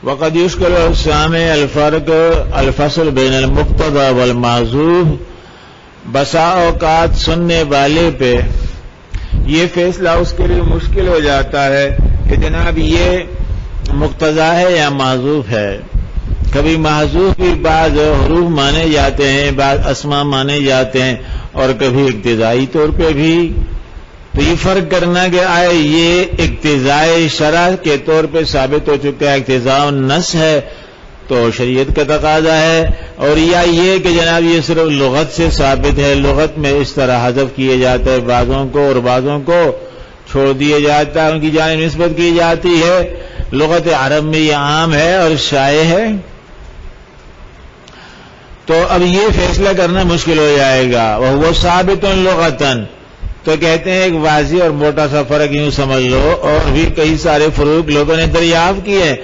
وقد يشكل السامع الفصل بین المقتضى والمحذوف، بسا اوقات سننے والے پہ یہ فیصلہ اس کے لیے مشکل ہو جاتا ہے کہ جناب یہ مقتضی ہے یا محذوف ہے۔ کبھی محذوف بھی بعض حروف مانے جاتے ہیں، بعض اسماء مانے جاتے ہیں، اور کبھی اقتضائی طور پہ بھی۔ تو یہ فرق کرنا کہ آئے یہ اقتضاء شرع کے طور پہ ثابت ہو چکا ہے، اقتضاء النص ہے تو شریعت کا تقاضا ہے، اور یا یہ کہ جناب یہ صرف لغت سے ثابت ہے، لغت میں اس طرح حذف کیے جاتا ہے، بعضوں کو اور بعضوں کو چھوڑ دیا جاتا ہے، ان کی جانب نسبت کی جاتی ہے۔ لغت عرب میں یہ عام ہے اور شائع ہے، تو اب یہ فیصلہ کرنا مشکل ہو جائے گا۔ وہ ثابت لغتاً، تو کہتے ہیں ایک واضح اور موٹا سا فرق یوں سمجھ لو، اور بھی کئی سارے فروق لوگوں نے دریافت کیے،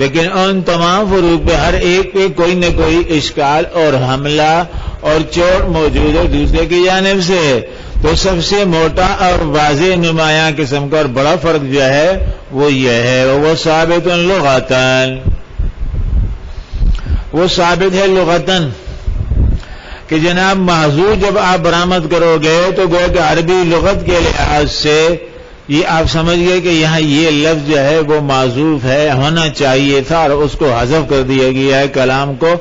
لیکن ان تمام فروق پہ ہر ایک پہ کوئی نہ کوئی اشکال اور حملہ اور چوٹ موجود ہے دوسرے کی جانب سے۔ تو سب سے موٹا اور واضح نمایاں قسم کا اور بڑا فرق جو ہے وہ یہ ہے، وہ ثابت لغتاً، وہ ثابت ہے لغتاً کہ جناب محذوف جب آپ برآمد کرو گے تو گویا کہ عربی لغت کے لحاظ سے یہ آپ سمجھ گئے کہ یہاں یہ لفظ جو ہے وہ معذوف ہے، ہونا چاہیے تھا، اور اس کو حذف کر دیا گیا ہے کلام کو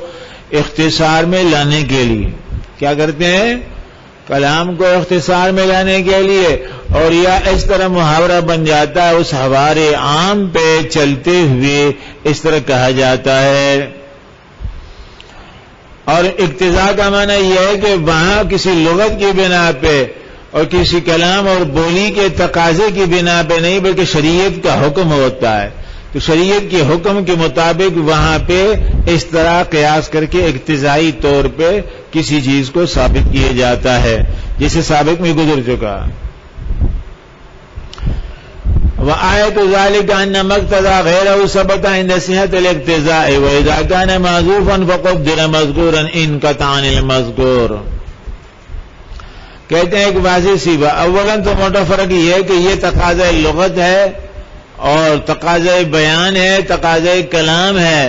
اختصار میں لانے کے لیے۔ کیا کرتے ہیں؟ کلام کو اختصار میں لانے کے لیے، اور یا اس طرح محاورہ بن جاتا ہے، اس حوارے عام پہ چلتے ہوئے اس طرح کہا جاتا ہے۔ اور اقتضاء کا معنی یہ ہے کہ وہاں کسی لغت کی بنا پہ اور کسی کلام اور بولی کے تقاضے کی بنا پہ نہیں، بلکہ شریعت کا حکم ہوتا ہے، تو شریعت کے حکم کے مطابق وہاں پہ اس طرح قیاس کر کے اقتضائی طور پہ کسی چیز کو ثابت کیا جاتا ہے، جسے سابق میں گزر چکا۔ وآیت ذلك ان مقتضى غیرہ ثبت عند صحت الاقتضاء واذا كان محذوفا فقدر مذکورا ان قطع عن المذکور۔ کہتے ہیں ایک واضح سی بات، اولاً تو موٹا فرق یہ ہے کہ یہ تقاضۂ لغت ہے اور تقاضۂ بیان ہے، تقاضۂ کلام ہے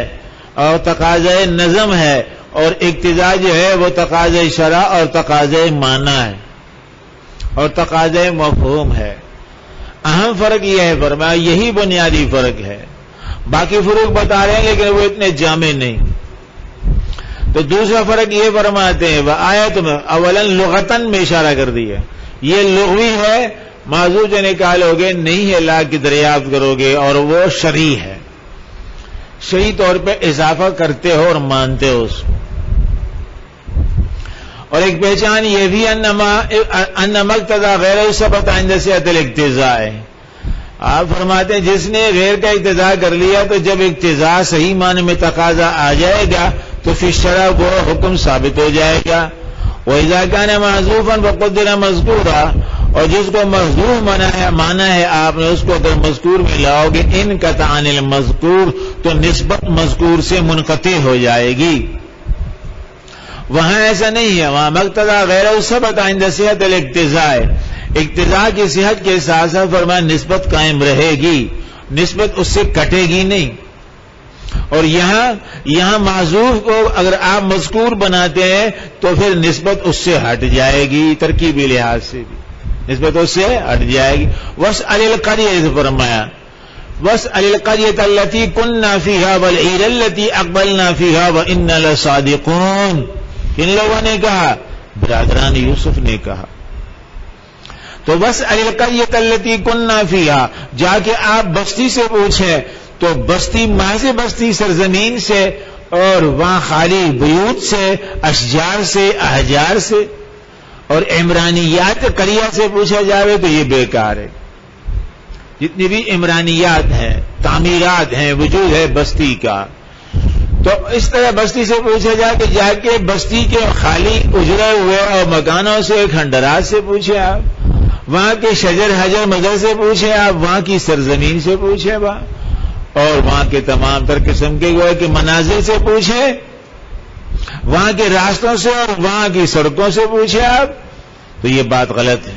اور تقاضۂ نظم ہے، اور اقتضاء جو ہے وہ تقاضۂ شرع اور تقاضۂ معنی ہے اور تقاضۂ مفہوم ہے۔ اہم فرق یہ ہے فرمایا، یہی بنیادی فرق ہے، باقی فروق بتا رہے ہیں لیکن وہ اتنے جامع نہیں۔ تو دوسرا فرق یہ فرماتے ہیں، وہ آیت میں اولاً لغتاً میں اشارہ کر دیا، یہ لغوی ہے، معذوف جو نکالو گے نہیں ہے لا کی دریافت کرو گے، اور وہ شرعی ہے، شرعی طور پہ اضافہ کرتے ہو اور مانتے ہو اس کو۔ اور ایک پہچان یہ بھی ان مقتضى غیر ثبت عند صحت الاقتضاء، آپ فرماتے ہیں جس نے غیر کا اقتضاء کر لیا تو جب اقتضاء صحیح معنی میں تقاضا آ جائے گا تو فی الشرع وہ حکم ثابت ہو جائے گا۔ وَإِذَا كَانَ مَحْذُوفًا فَقُدِّرَ مَذْكُورًا، اور جس کو محذوف مانا ہے آپ نے اس کو اگر مذکور میں لاؤ گے ان قطع عن المذکور تو نسبت مذکور سے منقطع ہو جائے گی۔ وہاں ایسا نہیں ہے، وہاں مقتضى غیر ثبت عند صحت الاقتضاء، اقتضاء کی صحت کے ساتھ ساتھ فرمایا نسبت قائم رہے گی، نسبت اس سے کٹے گی نہیں۔ اور یہاں معذوف کو اگر آپ مذکور بناتے ہیں تو پھر نسبت اس سے ہٹ جائے گی، ترکیبی لحاظ سے بھی نسبت اس سے ہٹ جائے گی۔ واسأل القرية سے فرمایا، واسأل القرية التي كنا فيها والعير التي أقبلنا فيها وإنا لصادقون۔ کن لوگوں نے کہا؟ برادران یوسف نے کہا۔ تو واسأل القرية التي كنا فيها، جا کے آپ بستی سے پوچھیں، تو بستی محض بستی سرزمین سے اور وہاں خالی بیوت سے، اشجار سے، احجار سے، اور عمرانیات قریہ سے پوچھا جاوے تو یہ بیکار ہے۔ جتنی بھی عمرانیات ہیں، تعمیرات ہیں، وجود ہے بستی کا، تو اس طرح بستی سے پوچھا جائے کہ جا کے بستی کے خالی اجڑے ہوئے اور مکانوں سے، کھنڈرات سے پوچھیں آپ، وہاں کے شجر حجر مگر سے پوچھیں آپ، وہاں کی سرزمین سے پوچھیں وہاں، اور وہاں کے تمام تر قسم کے گوئے کہ مناظر سے پوچھیں، وہاں کے راستوں سے اور وہاں کی سڑکوں سے پوچھیں آپ، تو یہ بات غلط ہے۔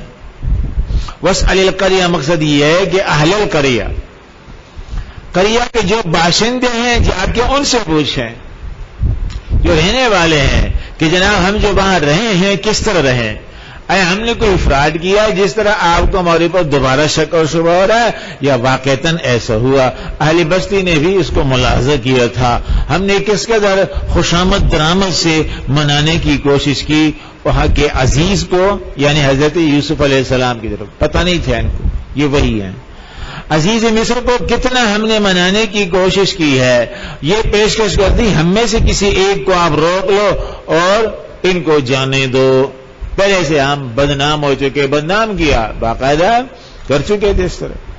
واسأل القرية مقصد یہ ہے کہ اہل القرية، قریہ کے جو باشندے ہیں جا کے ان سے پوچھیں، جو رہنے والے ہیں کہ جناب ہم جو وہاں رہے ہیں کس طرح رہیں، اے ہم نے کوئی فراڈ کیا ہے جس طرح آپ کو ہمارے پر دوبارہ شک اور شبہ ہو رہا ہے، یا واقعتاً ایسا ہوا؟ اہل بستی نے بھی اس کو ملاحظہ کیا تھا، ہم نے کس قدر خوشامد درآمد سے منانے کی کوشش کی وہاں کے عزیز کو، یعنی حضرت یوسف علیہ السلام کی طرف پتہ نہیں تھا ان کو یہ وہی ہے، عزیز مصر کو کتنا ہم نے منانے کی کوشش کی ہے، یہ پیشکش کر دی ہم میں سے کسی ایک کو آپ روک لو اور ان کو جانے دو، پہلے سے ہم بدنام ہو چکے، بدنام کیا باقاعدہ کر چکے تھے اس طرح۔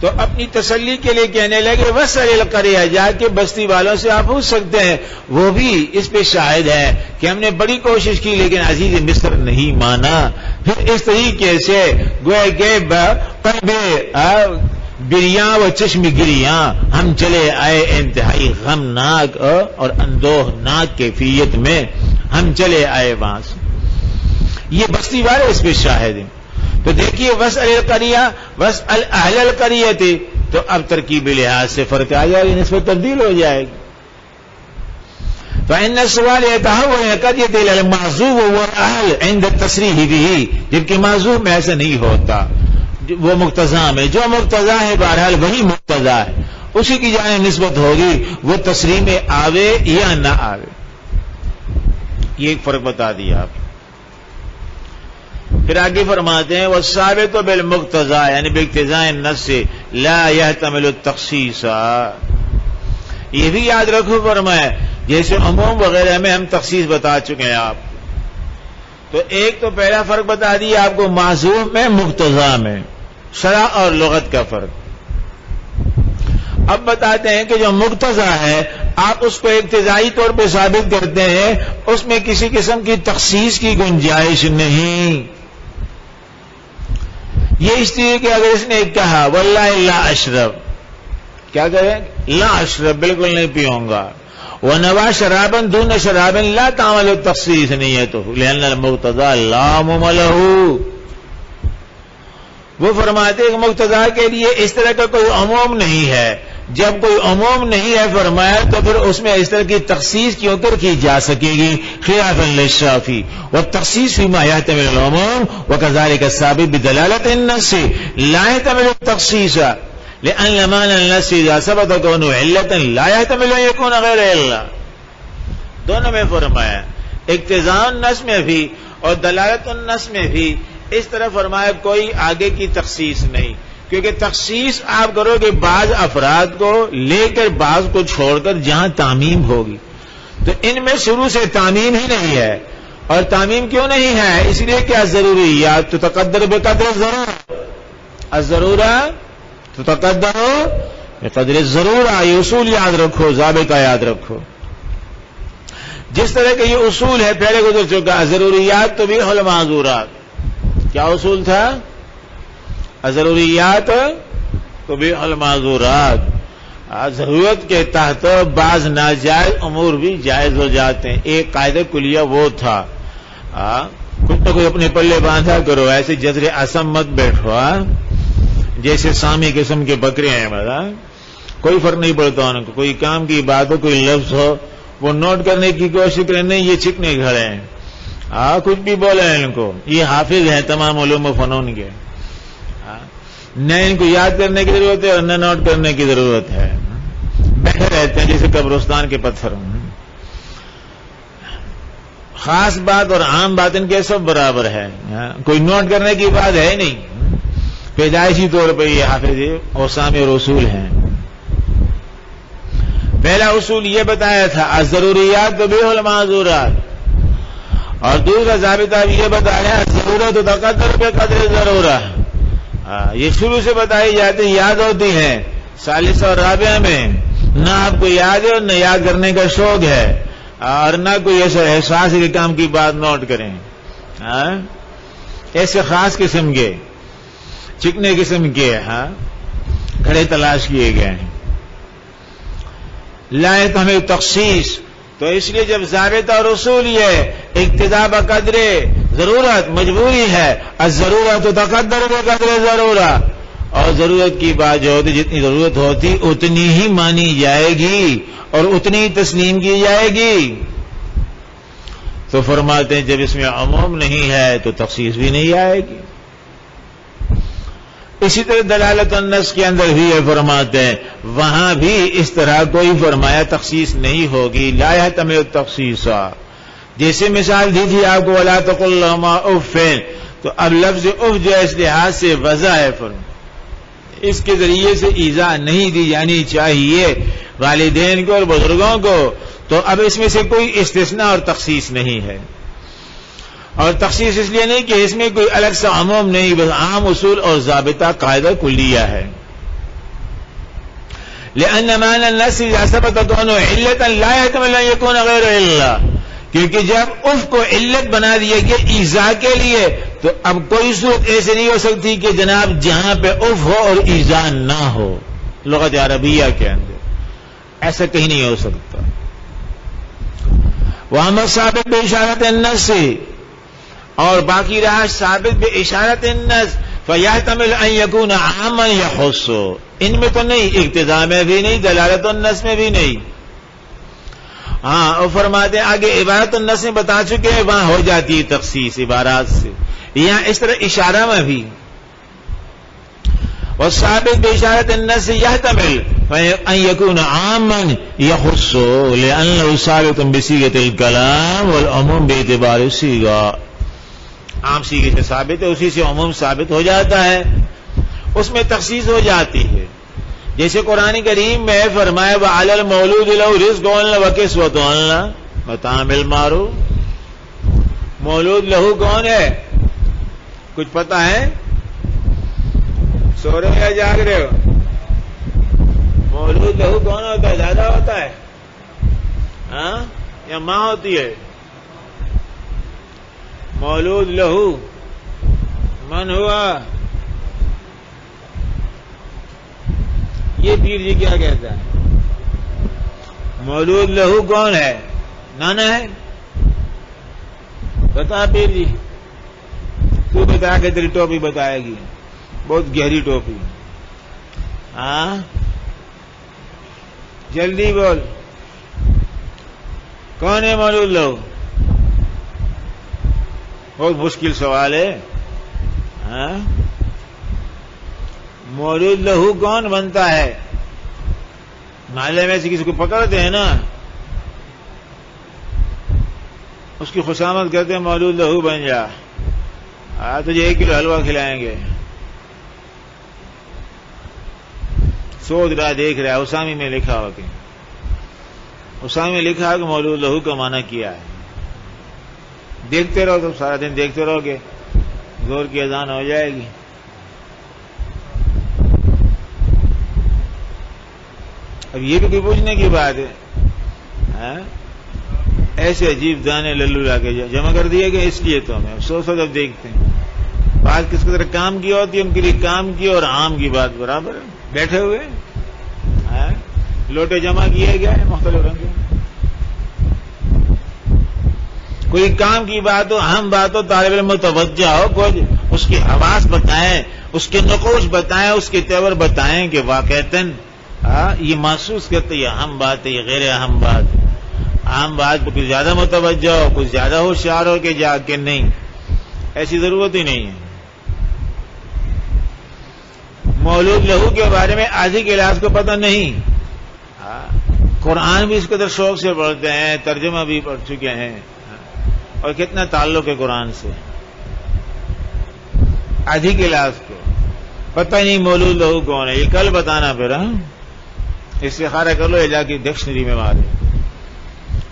تو اپنی تسلی کے لیے کہنے لگے وسأل القریہ، جا کے بستی والوں سے آپ پوچھ سکتے ہیں، وہ بھی اس پہ شاہد ہے کہ ہم نے بڑی کوشش کی لیکن عزیز مصر نہیں مانا۔ پھر اس طریقے سے گویا کہ قلب بریاں و چشم گریاں ہم چلے آئے انتہائی غمناک اور اندوہناک کیفیت میں ہم چلے آئے وہاں سے، یہ بستی والے اس پہ شاہد ہیں۔ تو دیکھیے وسأل القریہ وسأل اہل القریہ تھی، تو اب ترکیب لحاظ سے فرق آ جائے گی، نسبت تبدیل ہو جائے گی۔ فإن السؤال يتحول من القرية إلى المعزوف والأهل عند التصريح به، جبکہ معزوف میں ایسا نہیں ہوتا، وہ مقتضا میں جو مقتضا ہے بہرحال وہی مقتضا ہے، اسی کی جانب نسبت ہوگی، وہ تصریح میں آوے یا نہ آوے۔ یہ ایک فرق بتا دیا آپ۔ پھر آگے فرماتے ہیں والثابت بالمقتضى یعنی باقتضاء النص لا يحتمل التخصیص، یہ بھی یاد رکھو فرمایا جیسے عموم وغیرہ میں ہم تخصیص بتا چکے ہیں آپ، تو ایک تو پہلا فرق بتا دیا آپ کو معزوف میں مقتضا میں، شرع اور لغت کا فرق۔ اب بتاتے ہیں کہ جو مقتضا ہے آپ اس کو اقتضائی طور پہ ثابت کرتے ہیں، اس میں کسی قسم کی تخصیص کی گنجائش نہیں۔ یہ اس لیے کہ اگر اس نے کہا واللہ لا اشرب، کیا کریں؟ لا اشرب بالکل نہیں پیوں گا، ونوى شرابا دون شراب لا تعمل التخصیص نیتہ لأن المقتضى لا عموم له، وہ فرماتے ہیں کہ مقتضا کے لیے اس طرح کا کوئی عموم نہیں ہے، جب کوئی عموم نہیں ہے فرمایا تو پھر اس میں اس طرح کی تخصیص کیوں کر کی جا سکے گی، خلافا للشافعی والتخصیص فيما يحتمل العموم وكذلك الثابت بدلالة النص لا يحتمل التخصيص لأن معنى النص إذا ثبت كونه علة لا يحتمل أن يكون غير علة، دونوں میں فرمایا اقتضاء النص میں بھی اور دلالت النص میں بھی اس طرح فرمایا کوئی آگے کی تخصیص نہیں، کیونکہ تخصیص آپ کرو گے بعض افراد کو لے کر بعض کو چھوڑ کر جہاں تعمیم ہوگی، تو ان میں شروع سے تعمیم ہی نہیں ہے، اور تعمیم کیوں نہیں ہے؟ اس لیے کہ الضروریات تتقدر بقدر الضرورہ، الضرورہ تتقدر بقدر الضرورہ، یہ اصول یاد رکھو، ضابطہ یاد رکھو۔ جس طرح کے یہ اصول ہے پہلے گزر چکا، ضروریات تو بھی المعذورات، کیا اصول تھا؟ ضروریات تو بھی المعذورات، ضرورت کے تحت بعض ناجائز امور بھی جائز ہو جاتے ہیں، ایک قاعدہ کلیہ وہ تھا، کچھ نہ کوئی اپنے پلے باندھا کرو، ایسے جذر اسم مت بیٹھو، جیسے سامی قسم کے بکرے ہیں، کوئی فرق نہیں پڑتا ان کو، کوئی کام کی بات ہو کوئی لفظ ہو وہ نوٹ کرنے کی کوشش کریں، نہیں یہ چکنے کھڑے ہیں، کچھ بھی بولے ان کو، یہ حافظ ہیں تمام علوم و فنون کے، نہ ان کو یاد کرنے کی ضرورت ہے اور نہ نوٹ کرنے کی ضرورت ہے، بیٹھے رہتے ہیں جیسے قبرستان کے پتھر، خاص بات اور عام بات ان کے سب برابر ہے، کوئی نوٹ کرنے کی بات ہے نہیں، پیدائشی طور پہ یہ حافظ اوسام اور اصول ہیں۔ پہلا اصول یہ بتایا تھا الضروریات تبیح المعذورات، اور دوسرا ضابطہ یہ بتایا ضرورت تقدر بقدر ضرورہ، یہ شروع سے بتائی جاتی یاد ہوتی ہیں، ثالث اور رابعہ میں نہ آپ کو یاد ہے اور نہ یاد کرنے کا شوق ہے، اور نہ کوئی ایسا احساس کے کام کی بات نوٹ کریں، ایسے خاص قسم کے چکنے قسم کے کھڑے تلاش کیے گئے ہیں، لا يحتمل تخصیص، تو اس لیے جب ضابطہ اور اصول یہ اقتضاء بقدر ضرورت مجبوری ہے، الضرورت تقدر بقدر ضرورہ، اور ضرورت کی بات جو ہوتی جتنی ضرورت ہوتی اتنی ہی مانی جائے گی اور اتنی ہی تسلیم کی جائے گی. تو فرماتے ہیں جب اس میں عموم نہیں ہے تو تخصیص بھی نہیں آئے گی. اسی طرح دلالت النص کے اندر بھی یہ فرماتے ہیں وہاں بھی اس طرح کوئی فرمایا تخصیص نہیں ہوگی. لا يحتمل التخصیص، جیسے مثال دی تھی آپ کو ولا تقل لهما اف، تو اب لفظ اف جو اس لحاظ سے وضع ہے، اس کے ذریعے سے ایذا نہیں دی جانی چاہیے والدین کو اور بزرگوں کو. تو اب اس میں سے کوئی استثناء اور تخصیص نہیں ہے. اور تخصیص اس لیے نہیں کہ اس میں کوئی الگ سا عموم نہیں، بس عام اصول اور ضابطہ قاعدہ کلیہ ہے. لأن معنى النص إذا ثبت كونه علة لا يحتمل أن يكون غير علة، کیونکہ جب اف کو علت بنا دیا گیا ایذا کے لیے تو اب کوئی صورت ایسے نہیں ہو سکتی کہ جناب جہاں پہ اف ہو اور ایذا نہ ہو. لغت عربیہ کے اندر ایسا کہیں نہیں ہو سکتا. وَأَمَّا ثابت بِإِشَارَةِ النَّصِ، اور باقی رہا ثابت بِإِشَارَةِ النَّصِ فَيَحْتَمِلُ أَن يَكُونَ عَامًا يَخُصُّ، ان میں تو نہیں، اقتضاء میں بھی نہیں، دلالت النص میں بھی نہیں. ہاں اور فرماتے ہیں آگے عبارت النص میں بتا چکے ہیں وہاں ہو جاتی ہے تخصیص عبارات سے، یہاں اس طرح اشارہ میں بھی. والثابت بإشارة النص يحتمل أن يكون عاما يخص لأنه ثابت بصيغة الكلام والعموم باعتبار الصيغة. عام صيغے سے ثابت ہے، اسی سے عموم ثابت ہو جاتا ہے، اس میں تخصیص ہو جاتی ہے. جیسے قرآن کریم میں فرمایا وعلى المولود له رزقهن وكسوتهن متاعا بالمعروف. مولود لہو کون ہے؟ کچھ پتہ ہے؟ سو رہے یا جاگ رہے ہو؟ مولود لہو کون ہوتا ہے؟ دادا ہوتا ہے ہاں یا ماں ہوتی ہے؟ مولود لہو من ہوا؟ یہ پیر جی کیا کہتا ہے؟ مولود لہو کون ہے؟ نانا ہے؟ بتا پیر جی، تو بتا کے تیری ٹوپی بتائے گی، بہت گہری ٹوپی. ہاں جلدی بول، کون ہے مولود لہو؟ بہت مشکل سوال ہے. ہاں مولود لہو کون بنتا ہے؟ محلے میں سے کسی کو پکڑتے ہیں نا، اس کی خوشامد کرتے ہیں مولود لہو بن جا، تجھے 1 کلو حلوہ کھلائیں گے. سوچ رہا دیکھ رہا ہے، اسامی میں لکھا ہو کہ اسامی میں لکھا ہے کہ مولود لہو کا معنی کیا ہے. دیکھتے رہو تو سارا دن دیکھتے رہو گے، زور کی اذان ہو جائے گی. اب یہ بھی کوئی پوچھنے کی بات ہے؟ ایسے عجیب دانے للو لا کے جمع کر دیے گئے، اس لیے تو ہمیں افسوس ہو جب دیکھتے ہیں بات کس قدر کام کی ہوتی ہے، ان کے لیے کام کی اور عام کی بات برابر ہے. بیٹھے ہوئے لوٹے جمع کیے گئے مختلف رنگ کے، کوئی کام کی بات ہو، اہم بات ہو، طالب علم متوجہ ہو، کوئی اس کی حواس بتائیں، اس کے نقوش بتائیں، اس کے تیور بتائیں کہ واقعتاً یہ محسوس کرتے یہ اہم بات ہے، یہ غیر اہم بات ہے. اہم بات کو کچھ زیادہ متوجہ ہو، کچھ زیادہ ہوشیار ہو کہ جا کے نہیں، ایسی ضرورت ہی نہیں ہے. مولود لہو کے بارے میں آدھی کلاس کو پتہ نہیں. قرآن بھی اس قدر شوق سے پڑھتے ہیں، ترجمہ بھی پڑھ چکے ہیں، اور کتنا تعلق ہے قرآن سے. آدھی کلاس کو پتہ نہیں مولود لہو کون ہے. یہ کل بتانا پھر استخارہ کر لو، یہ جا کے ڈکشنری میں مارے،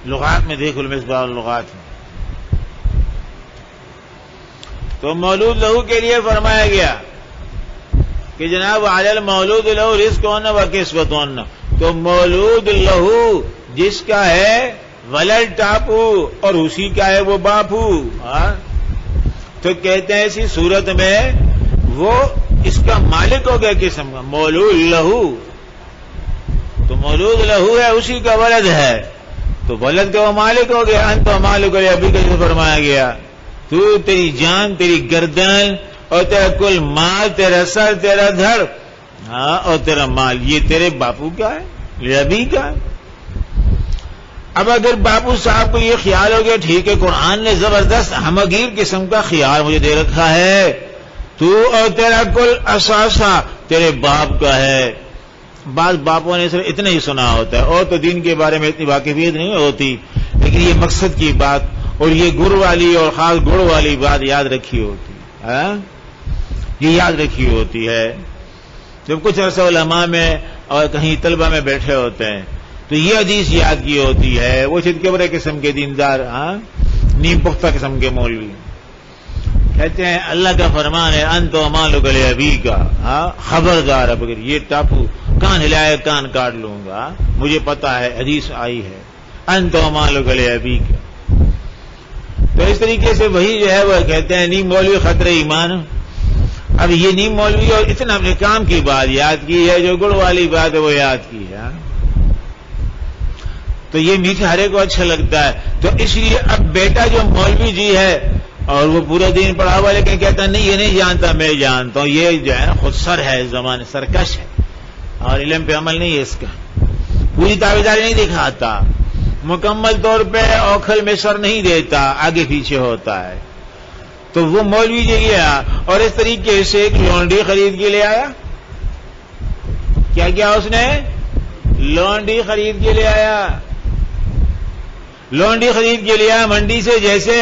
لغات میں دیکھ المصباح اللغات میں. تو مولود لہو کے لیے فرمایا گیا کہ جناب علی المولود لہو رزقہن و کسوتہن. تو مولود لہو جس کا ہے ولد ٹاپو اور اسی کا ہے وہ باپو، تو کہتے ہیں اسی صورت میں وہ اس کا مالک ہو گیا قسم کا مولود لہو. تو مولود لہو ہے، اسی کا ولد ہے، تو ولد کا وہ مالک ہو گیا. انت مالک علیہ، ابھی کیسے فرمایا گیا تو تیری جان، تیری گردن اور تیرا کل مال، تیرا سر، تیرا دھڑ، ہاں، اور تیرا مال یہ تیرے باپو کا ہے، یہ ابھی کا ہے۔ اب اگر باپو صاحب کو یہ خیال ہو گیا ٹھیک ہے قرآن نے زبردست ہمگیر قسم کا خیال مجھے دے رکھا ہے، تو اور تیرا کل اثاثہ تیرے باپ کا ہے۔ بعض باپوں نے صرف اتنا ہی سنا ہوتا ہے اور تو دین کے بارے میں اتنی واقفیت نہیں ہوتی، لیکن یہ مقصد کی بات اور یہ گڑ والی اور خاص گڑ والی بات یاد رکھی ہوتی ہے، یہ یاد رکھی ہوتی ہے۔ جب کچھ عرصہ علماء میں اور کہیں طلبہ میں بیٹھے ہوتے ہیں تو یہ حدیث یاد کی ہوتی ہے، وہ چتکبرے قسم کے دیندار، نیم پختہ قسم کے مولوی کہتے ہیں اللہ کا فرمان ہے انت ومالک لابیک، خبردار اب اگر یہ ٹاپو کان ہلائے کان کاٹ لوں گا، مجھے پتا ہے حدیث آئی ہے انت ومالک لابیک۔ تو اس طریقے سے وہی جو ہے وہ کہتے ہیں نیم مولوی خطر ایمان۔ اب یہ نیم مولوی اور اتنا اپنے کام کی بات یاد کی ہے، جو گڑ والی بات ہے وہ یاد کی ہے، تو یہ میٹھا ہرے کو اچھا لگتا ہے۔ تو اس لیے اب بیٹا جو مولوی جی ہے اور وہ پورا دین پڑھا ہوا لیکن کہتا نہیں یہ نہیں جانتا، میں جانتا ہوں، یہ جو ہے نا خود سر ہے اس زمانے، سرکش ہے اور علم پہ عمل نہیں ہے اس کا، پوری تابعداری نہیں دکھاتا، مکمل طور پہ اوکھل میں سر نہیں دیتا، آگے پیچھے ہوتا ہے۔ تو وہ مولوی جو گیا اور اس طریقے سے ایک لونڈی خرید کے لے آیا، کیا کیا اس نے؟ لونڈی خرید کے لے آیا، لونڈی خرید کے لیا منڈی سے، جیسے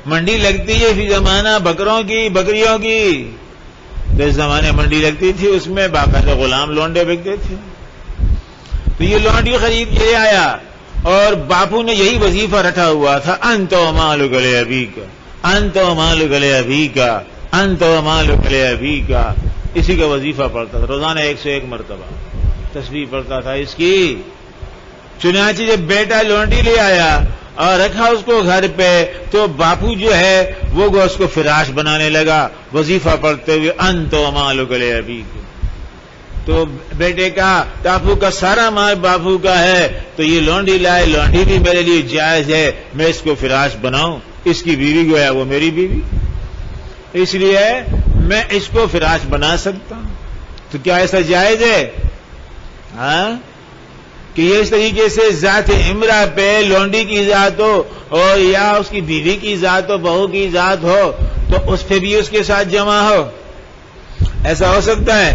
منڈی لگتی ہے فی زمانہ بکروں کی، بکریوں کی، جس زمانے منڈی لگتی تھی اس میں باقاعدہ غلام لونڈے بکتے تھے۔ تو یہ لونڈی خرید کے لے آیا اور باپو نے یہی وظیفہ رٹا ہوا تھا انت ومالک لابیک، انت ومالک لابیک، انت ومالک لابیک، اسی کا وظیفہ پڑھتا تھا روزانہ 101 مرتبہ تسبیح پڑھتا تھا اس کی۔ چنانچہ جب بیٹا لونڈی لے آیا اور رکھا اس کو گھر پہ تو باپو جو ہے وہ اس کو فراش بنانے لگا وظیفہ پڑھتے ہوئے انت ومالک لابیک۔ تو بیٹے کا ٹاپو کا سارا مال باپو کا ہے تو یہ لونڈی لائے، لونڈی بھی میرے لیے جائز ہے، میں اس کو فراش بناؤں، اس کی بیوی گویا وہ میری بیوی، اس لیے میں اس کو فراش بنا سکتا ہوں۔ تو کیا ایسا جائز ہے کہ یہ اس طریقے سے ذات امرا پہ لونڈی کی ذات ہو اور یا اس کی بیوی کی ذات ہو، بہو کی ذات ہو تو اس پہ بھی اس کے ساتھ جمع ہو؟ ایسا ہو سکتا ہے؟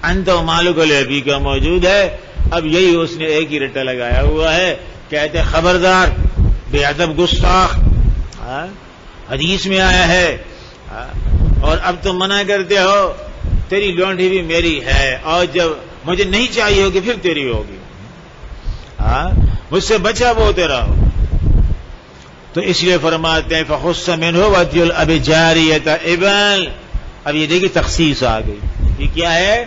انت ومالک لابیک موجود ہے۔ اب یہی اس نے ایک ہی رٹا لگایا ہوا ہے، کہتے خبردار بے ادب گستاخ، حدیث میں آیا ہے اور اب تم منع کرتے ہو، تیری لونڈی بھی میری ہے اور جب مجھے نہیں چاہیے ہوگی پھر تیری ہوگی، مجھ سے بچا وہ تیرا ہو۔ تو اس لیے فرماتے ہیں فخص منہ وَأْتِيُ الْأَبِ جَارِيَةَ ابن۔ اب یہ دیکھیے تخصیص آ گئی، یہ کیا ہے؟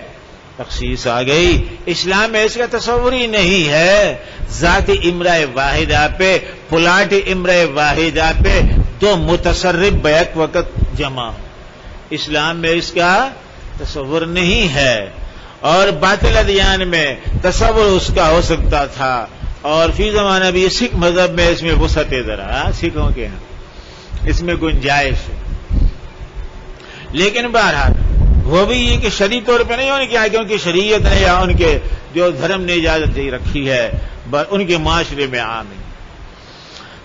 تخصیص آ گئی۔ اسلام میں اس کا تصور ہی نہیں ہے ذات امرأ واحدہ پہ، پلاٹ امرأ واحدہ پہ دو متصرف بیک وقت جمع، اسلام میں اس کا تصور نہیں ہے۔ اور باطل ادیان میں تصور اس کا ہو سکتا تھا، اور فی زمانہ بھی سکھ مذہب میں اس میں وسعت ذرا سکھوں کے ہیں، اس میں گنجائش ہے، لیکن بہرحال وہ بھی یہ کہ شرعی طور پہ نہیں ہونے کیا ہے، کیونکہ شریعت نے یا ان کے جو دھرم نے اجازت دے رکھی ہے ان کے معاشرے میں عام ہے۔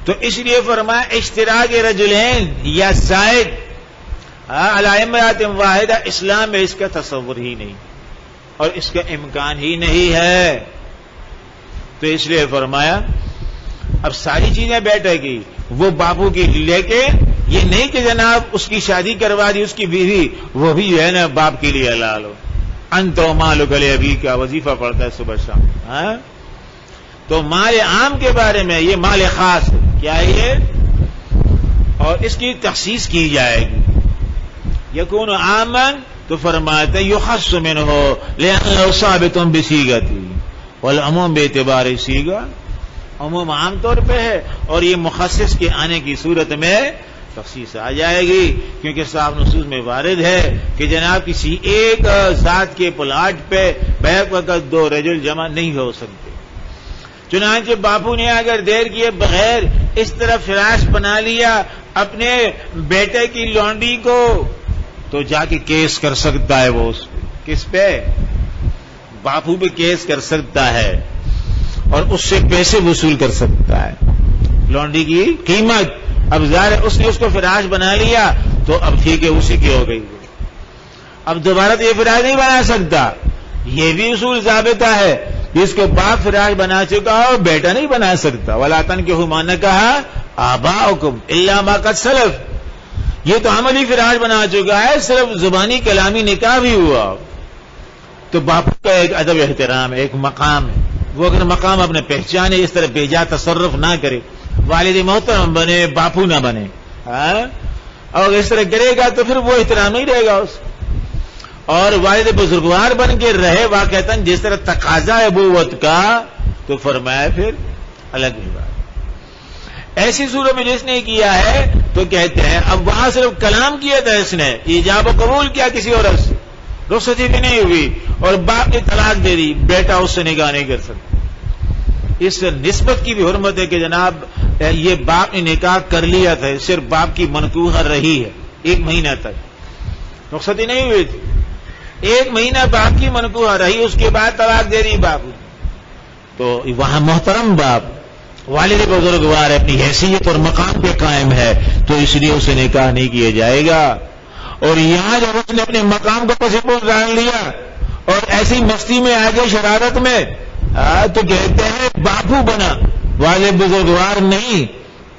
تو اس لیے فرمایا اشتراک رجلین یا زائد علی امرأۃ واحدہ، اسلام میں اس کا تصور ہی نہیں اور اس کا امکان ہی نہیں ہے۔ تو اس لیے فرمایا اب ساری چیزیں بیٹے کی وہ باپو کی، لیکن یہ نہیں کہ جناب اس کی شادی کروا دی اس کی بیوی، وہ بھی جو ہے نا باپ کے لیے حلال ہو۔ انت ومالک لابیک کا وظیفہ پڑھتا ہے صبح شام۔ تو مال عام کے بارے میں یہ مال خاص ہے، کیا ہے یہ؟ اور اس کی تخصیص کی جائے گی، یکون عامن، تو فرماتے یخص منہ لأنہ ثابت بصیغۃ، والعموم باعتبار صیغہ، عموم عام طور پہ ہے اور یہ مخصص کے آنے کی صورت میں تخصیص آ جائے گی، کیونکہ صاحب نصوص میں وارد ہے کہ جناب کسی ایک ذات کے پلاٹ پہ بیک وقت دو رجل جمع نہیں ہو سکتے۔ چنانچہ باپو نے اگر دیر کیے بغیر اس طرح فراش بنا لیا اپنے بیٹے کی لونڈی کو تو جا کے کیس کر سکتا ہے وہ اس پہ. کس پہ؟ باپو پہ کیس کر سکتا ہے اور اس سے پیسے وصول کر سکتا ہے. لونڈی کی قیمت اب ظاہر ہے اس نے اس کو فراش بنا لیا تو اب ٹھیک ہے اسی کی ہو گئی. اب دوبارہ تو یہ فراش نہیں بنا سکتا. یہ بھی اصول ثابتہ ہے جس کو باپ فراش بنا چکا ہو بیٹا نہیں بنا سکتا. وَلَا تَنكِحُوا مَا نَكَحَ آبَاؤُكُمْ إِلَّا مَا قَدْ سَلَفَ. یہ تو عملی فراش بنا چکا ہے, صرف زبانی کلامی نکاح بھی ہوا. تو باپ کا ایک ادب احترام ہے, ایک مقام ہے. وہ اگر مقام اپنے پہچانے, اس طرح بے جا تصرف نہ کرے, والد محترم بنے باپو نہ بنے, اور اس طرح کرے گا تو پھر وہ احترام نہیں رہے گا اس. اور والد بزرگوار بن کے رہے واقعتاً جس طرح تقاضا ہے ابوت کا, تو فرمایا پھر الگ ہی بات. ایسی صورت میں جس نے کیا ہے تو کہتے ہیں اب وہاں صرف کلام کیا تھا اس نے, ایجاب و قبول کیا کسی عورت سے, رخصتی بھی نہیں ہوئی اور باپ نے طلاق دے دی, بیٹا اس سے نکاح نہیں کر سکتا. اس نسبت کی بھی حرمت ہے کہ جناب یہ باپ نے نکاح کر لیا تھا, صرف باپ کی منکوحہ رہی ہے 1 مہینہ تک, رخصتی نہیں ہوئی تھی, 1 مہینہ باپ کی منکوحہ رہی, اس کے بعد طلاق دے دی باپ. تو وہاں محترم باپ والد بزرگوار ہے, اپنی حیثیت اور مقام پہ قائم ہے, تو اس لیے اسے نکاح نہیں کیا جائے گا. اور یہاں جب اس نے اپنے مقام کو پسپوز ڈال لیا اور ایسی مستی میں آگے شرارت میں, تو کہتے ہیں باپو بنا, والد بزرگوار نہیں,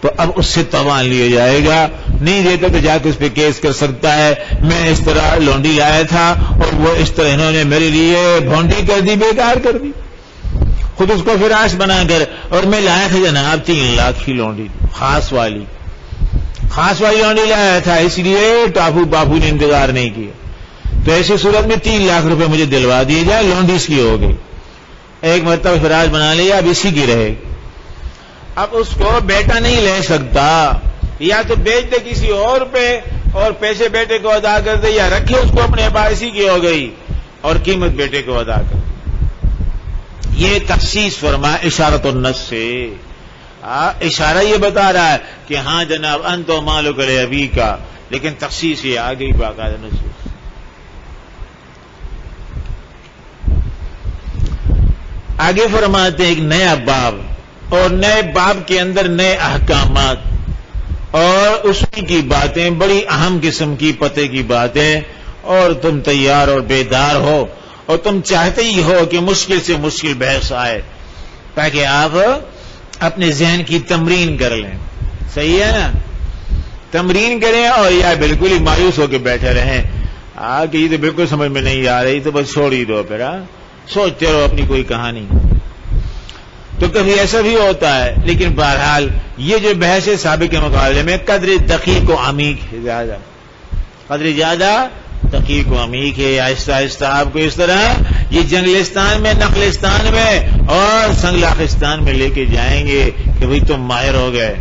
تو اب اس سے توان لیا جائے گا. نہیں دیتا تو جا کے اس پہ کیس کر سکتا ہے, میں اس طرح لونڈی لایا تھا اور وہ اس طرح انہوں نے میرے لیے بھونڈی کر دی, بیکار کر دی, خود اس کو فراش بنا کر. اور میں لایا تھا جناب 3 لاکھ کی لونڈی, خاص والی لونڈی لایا تھا, اس لیے ٹاپو باپو نے انتظار نہیں کیا. تو ایسی صورت میں 3 لاکھ روپے مجھے دلوا دیے جائے, لونڈی اس کی ہو گئی, ایک مرتبہ فراش بنا لیا, اب اسی کی رہے. اب اس کو بیٹا نہیں لے سکتا, یا تو بیچ دے کسی اور پہ اور پیسے بیٹے کو ادا کر دے, یا رکھے اس کو اپنے پاس, اسی کی ہو گئی اور قیمت بیٹے کو ادا کر دے. یہ تخصیص فرما اشارت النص سے. اشارہ یہ بتا رہا ہے کہ ہاں جناب انت و مالک لابی کا, لیکن تخصیص یہ آ گئی باقاعدہ نصوص. آگے فرماتے ہیں ایک نیا باب, اور نئے باب کے اندر نئے احکامات اور اصول کی باتیں, بڑی اہم قسم کی پتے کی باتیں. اور تم تیار اور بیدار ہو, اور تم چاہتے ہی ہو کہ مشکل سے مشکل بحث آئے تاکہ آپ اپنے ذہن کی تمرین کر لیں. صحیح ہے نا, تمرین کریں, اور یا بالکل ہی مایوس ہو کے بیٹھے رہیں کہ یہ تو بالکل سمجھ میں نہیں آ رہی, تو بس چھوڑ ہی دو, پھر سوچتے رہو اپنی کوئی کہانی. تو کبھی ایسا بھی ہوتا ہے, لیکن بہرحال یہ جو بحث ہے سابق کے مقابلے میں قدر دقیق و عمیق ہے, زیادہ قدر زیادہ دقیق و عمیق ہے. آہستہ آہستہ آپ کو اس طرح یہ جنگلستان میں, نخلستان میں اور سنگلاخستان میں لے کے جائیں گے کہ بھئی تم ماہر ہو گئے,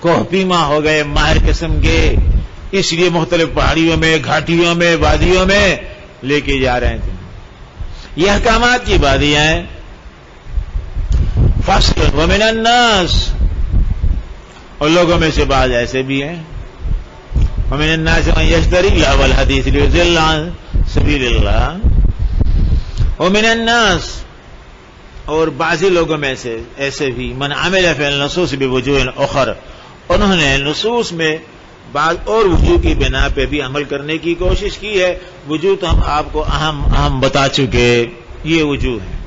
کوہ پیما ہو گئے, ماہر قسم کے, اس لیے مختلف پہاڑیوں میں, گھاٹیوں میں, وادیوں میں لے کے جا رہے ہیں. یہ احکامات کی وادیاں ہیں. فصل ومن الناس, اور لوگوں میں سے بعض ایسے بھی ہیں, ومن الناس من یشتری لہو الحدیث لیضل عن سبیل اللہ. ومن الناس, اور بعضی لوگوں میں سے ایسے بھی, من عمل فی النصوص بوجوہ اخر, انہوں نے نصوص میں بعض اور وجوہ کی بنا پہ بھی عمل کرنے کی کوشش کی ہے. وجوہ تو ہم آپ کو اہم بتا چکے, یہ وجوہ ہیں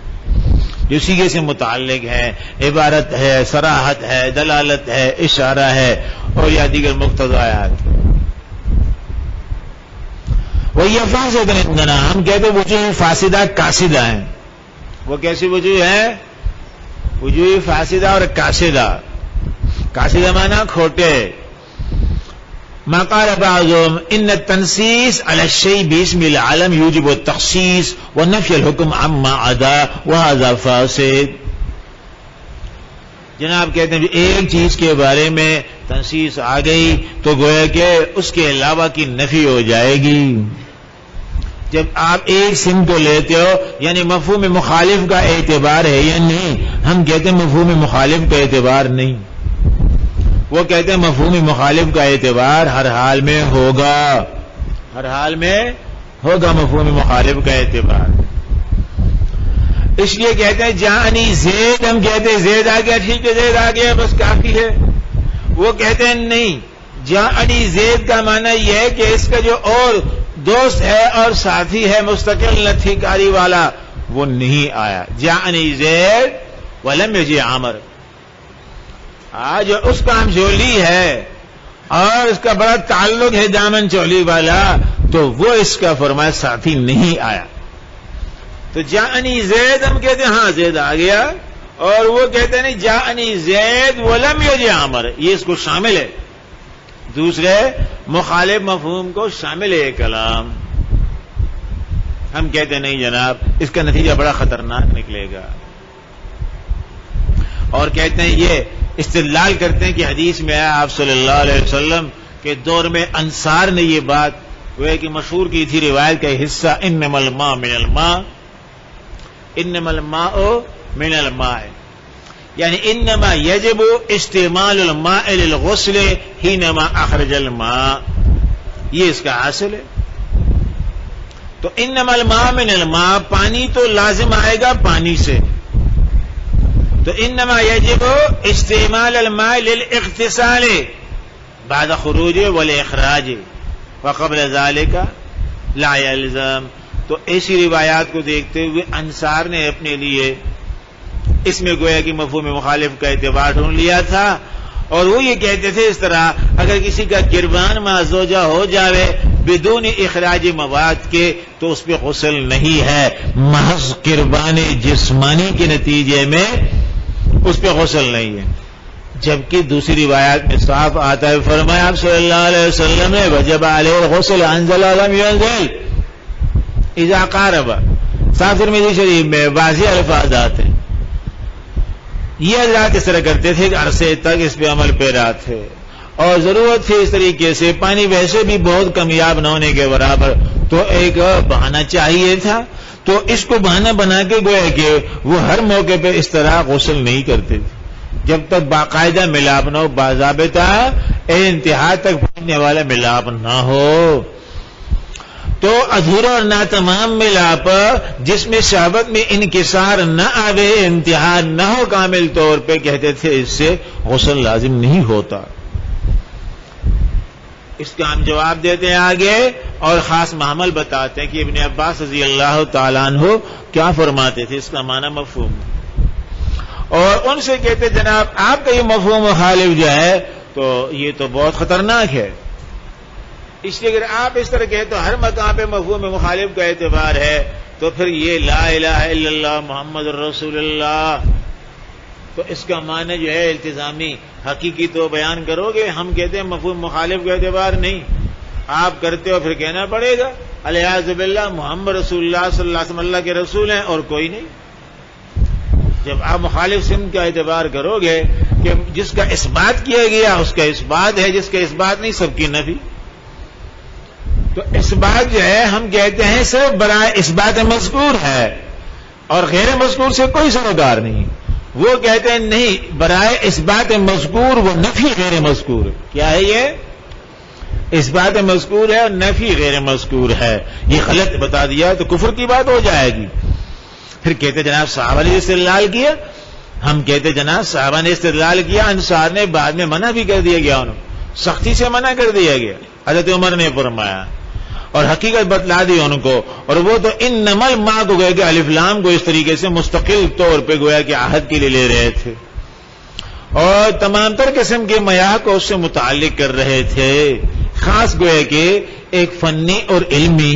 جو سیغے سے متعلق ہے, عبارت ہے, صراحت ہے, دلالت ہے, اشارہ ہے, اور یا دیگر مقتضیات. وہی فاسد عندنا, ہم کہتے ہیں وجوہ فاسدہ کاسدہ ہیں. وہ کیسی وجوہ ہے؟ وجوہ فاسدہ اور کاسدہ. کاسدہ معنی کھوٹے. ما قال بعضهم ان التنسيس على الشيء باسم العالم يوجب التخصيص ونفي الحكم عما عدا وهذا فاسد. جناب کہتے ہیں ایک چیز کے بارے میں تنسیس آ گئی تو گویا کہ اس کے علاوہ کی نفی ہو جائے گی. جب آپ ایک سم کو لیتے ہو یعنی مفہوم مخالف کا اعتبار ہے یا نہیں, ہم کہتے ہیں مفہوم مخالف کا اعتبار نہیں. وہ کہتے ہیں مفہوم مخالف کا اعتبار ہر حال میں ہوگا. ہر حال میں ہوگا مفہوم مخالف کا اعتبار. اس لیے کہتے ہیں جانی زید، ہم کہتے ہیں زید آ گیا، ٹھیک ہے زید آ گیا بس کافی ہے. وہ کہتے ہیں نہیں، جانی زید کا معنی یہ ہے کہ اس کا جو اور دوست ہے اور ساتھی ہے مستقل لتھی کاری والا وہ نہیں آیا. جانی زید ولم یجی عامر، جو اس کا ہم چولی ہے اور اس کا بڑا تعلق ہے دامن چولی والا، تو وہ اس کا فرمایا ساتھی نہیں آیا. تو جانی زید ہم کہتے ہیں ہاں زید آ گیا، اور وہ کہتے ہیں نہیں جانی زید ولم یجی عامر، یہ اس کو شامل ہے، دوسرے مخالف مفہوم کو شامل ہے کلام. ہم کہتے ہیں نہیں جناب، اس کا نتیجہ بڑا خطرناک نکلے گا. اور کہتے ہیں یہ استدلال کرتے ہیں کہ حدیث میں آیا آپ صلی اللہ علیہ وسلم کے دور میں انصار نے یہ بات وہ ہے کہ مشہور کی تھی روایت کا حصہ، انما الماء من الماء، انما الماء من الماء، یعنی انما یجب استعمال الماء للغسل حینما اخرج الماء، یہ اس کا حاصل ہے. تو انما الماء من الماء، پانی تو لازم آئے گا پانی سے، تو انما یجب استعمال الماء للاغتسال بعد خروج والاخراج وقبل ذلك لا يلزم. تو ایسی روایات کو دیکھتے ہوئے انصار نے اپنے لیے اس میں گویا کہ مفہوم مخالف کا اعتبار ڈھونڈ لیا تھا، اور وہ یہ کہتے تھے اس طرح اگر کسی کا قربان معزوجہ ہو جاوے بدون اخراج مواد کے تو اس پہ غسل نہیں ہے، محض قربان جسمانی کے نتیجے میں اس پہ غسل نہیں ہے. جبکہ دوسری روایات میں صاف آتا ہے، فرمایا آپ صلی اللہ علیہ وسلم نے وجب علیہ الغسل انزل لم ينزل اذا قارب، صاف ترمذی شریف میں واضح الفاظ آتے ہیں. یہ حضرات اس طرح کرتے تھے کہ عرصے تک اس پہ عمل پیرا تھے، اور ضرورت تھی اس طریقے سے، پانی ویسے بھی بہت کمیاب نہ ہونے کے برابر، تو ایک بہانہ چاہیے تھا، تو اس کو بہانہ بنا کے گویا کہ وہ ہر موقع پہ اس طرح غسل نہیں کرتے تھے جب تک باقاعدہ ملاپ نہ ہو، باضابطہ انتہا تک پہنچنے والا ملاپ نہ ہو. تو ادھورا اور ناتمام ملاپ جس میں شہوت میں انکسار نہ آوے، انتہا نہ ہو کامل طور پہ، کہتے تھے اس سے غسل لازم نہیں ہوتا. اس کا ہم جواب دیتے ہیں آگے، اور خاص معمل بتاتے ہیں کہ ابن عباس رضی اللہ تعالیٰ عنہ کیا فرماتے تھے، اس کا معنی مفہوم. اور ان سے کہتے جناب آپ کا یہ مفہوم مخالف جو ہے تو یہ تو بہت خطرناک ہے. اس لیے اگر آپ اس طرح کہتے تو ہر مقام پہ مفہوم مخالف کا اعتبار ہے، تو پھر یہ لا الہ الا اللہ محمد رسول اللہ، تو اس کا معنی جو ہے التزامی حقیقی تو بیان کرو گے. ہم کہتے ہیں مفہوم مخالف کا اعتبار نہیں، آپ کرتے ہو پھر کہنا پڑے گا الیاذ باللہ محمد رسول اللہ صلی اللہ علیہ وسلم اللہ کے رسول ہیں اور کوئی نہیں. جب آپ مخالف سمت کا اعتبار کرو گے کہ جس کا اس بات کیا گیا اس کا اس بات ہے، جس کا اس بات نہیں سب کی نفی، تو اس بات جو ہے ہم کہتے ہیں صرف برائے اس بات مذکور ہے اور غیر مذکور سے کوئی سروکار نہیں. وہ کہتے ہیں نہیں، برائے اس بات مذکور وہ نفی غیر مذکور. کیا ہے یہ؟ اس بات مذکور ہے اور نفی غیر مذکور ہے. یہ غلط بتا دیا تو کفر کی بات ہو جائے گی. پھر کہتے جناب صحابہ نے استدلال کیا، ہم کہتے جناب صحابہ نے استدلال کیا، انصار نے بعد میں منع بھی کر دیا گیا، انہوں سختی سے منع کر دیا گیا. حضرت عمر نے فرمایا اور حقیقت بتلا دی ان کو، اور وہ تو انما الماء کو گویا کہ الف لام کو اس طریقے سے مستقل طور پہ گویا کہ عہد کے لیے لے رہے تھے اور تمام تر قسم کے میاہ کو اس سے متعلق کر رہے تھے. خاص گویا کہ ایک فنی اور علمی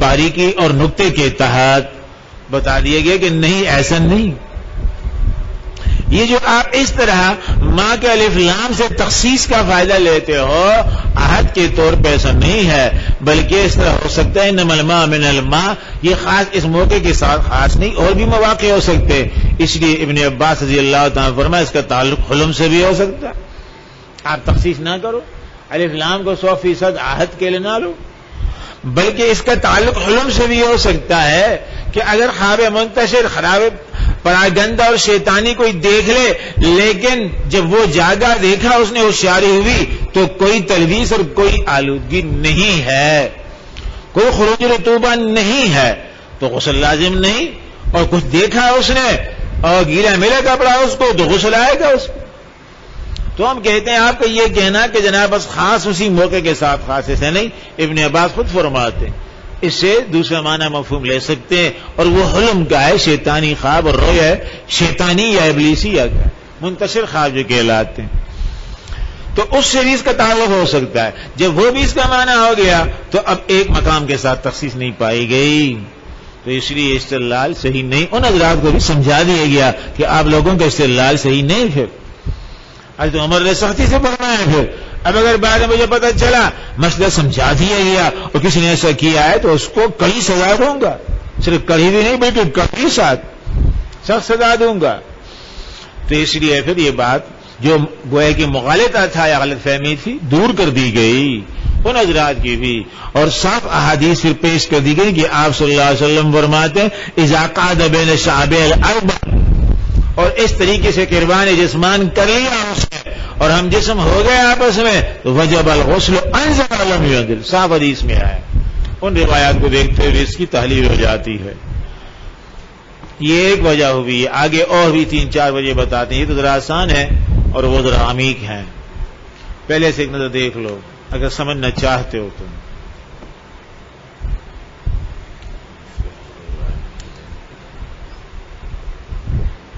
باریکی اور نقطے کے تحت بتا دیا گیا کہ نہیں ایسا نہیں. یہ جو آپ اس طرح ماں کے الف لام سے تخصیص کا فائدہ لیتے ہو عہد کے طور پہ ایسا نہیں ہے، بلکہ اس طرح ہو سکتا ہے انما الماء من الماء، یہ خاص اس موقع کے ساتھ خاص نہیں، اور بھی مواقع ہو سکتے. اس لیے ابن عباس رضی اللہ تعالیٰ فرمایا اس کا تعلق حلم سے بھی ہو سکتا ہے. آپ تخصیص نہ کرو، الف لام کو 100% عہد کے لیے نہ لو، بلکہ اس کا تعلق حلم سے بھی ہو سکتا ہے کہ اگر خواب منتشر خراب پراگندہ اور شیطانی کوئی دیکھ لے، لیکن جب وہ جاگا دیکھا اس نے ہوشیاری ہوئی تو کوئی تلویث اور کوئی آلودگی نہیں ہے. کوئی خروج رطوبہ نہیں ہے تو غسل لازم نہیں، اور کچھ دیکھا اس نے اور گیلا ملا کپڑا اس کو تو غسل آئے گا اس کو. تو ہم کہتے ہیں آپ کا یہ کہنا کہ جناب بس خاص اسی موقع کے ساتھ خاص ایسے نہیں. ابن عباس خود فرماتے ہیں اس سے دوسرا معنی مفہوم لے سکتے ہیں، اور وہ حلم کا ہے، شیطانی خواب اور رویا ہے، شیطانی یا ابلیسی یا منتشر خواب جو کہلاتے ہیں. تو اس سے بھی اس کا تعلق ہو سکتا ہے. جب وہ بھی اس کا معنی ہو گیا تو اب ایک مقام کے ساتھ تخصیص نہیں پائی گئی، تو اس لیے استدلال صحیح نہیں. ان حضرات کو بھی سمجھا دیا گیا کہ آپ لوگوں کا استدلال صحیح نہیں. پھر حضرت عمر نے سختی سے فرمایا. پھر اب اگر بعد میں مجھے پتہ چلا مسئلہ سمجھا دیا گیا اور کسی نے ایسا کیا ہے تو اس کو کڑی سزا دوں گا، صرف کڑی بھی نہیں بلکہ کڑی ساتھ سخت سزا دوں گا. تو اس لیے پھر یہ بات جو گویا کہ مغالطہ تھا یا غلط فہمی تھی دور کر دی گئی ان حضرات کی بھی، اور صاف احادیث پھر پیش کر دی گئی کہ آپ صلی اللہ علیہ وسلم فرماتے ہیں اذا قعد بین شعبہ الاربع، اور اس طریقے سے قربان جسمان کر لیا اس نے اور ہم جسم ہو گئے آپس میں تو وجب الغسل انزل لم ينزل، صاف حدیث میں آیا. ان روایات کو دیکھتے ہوئے اس کی تحلیل ہو جاتی ہے. یہ ایک وجہ ہوئی، آگے اور بھی 3-4 وجہ بتاتے ہیں. یہ تو ذرا آسان ہے اور وہ ذرا عمیق ہیں. پہلے سے ایک نظر دیکھ لو اگر سمجھنا چاہتے ہو تو.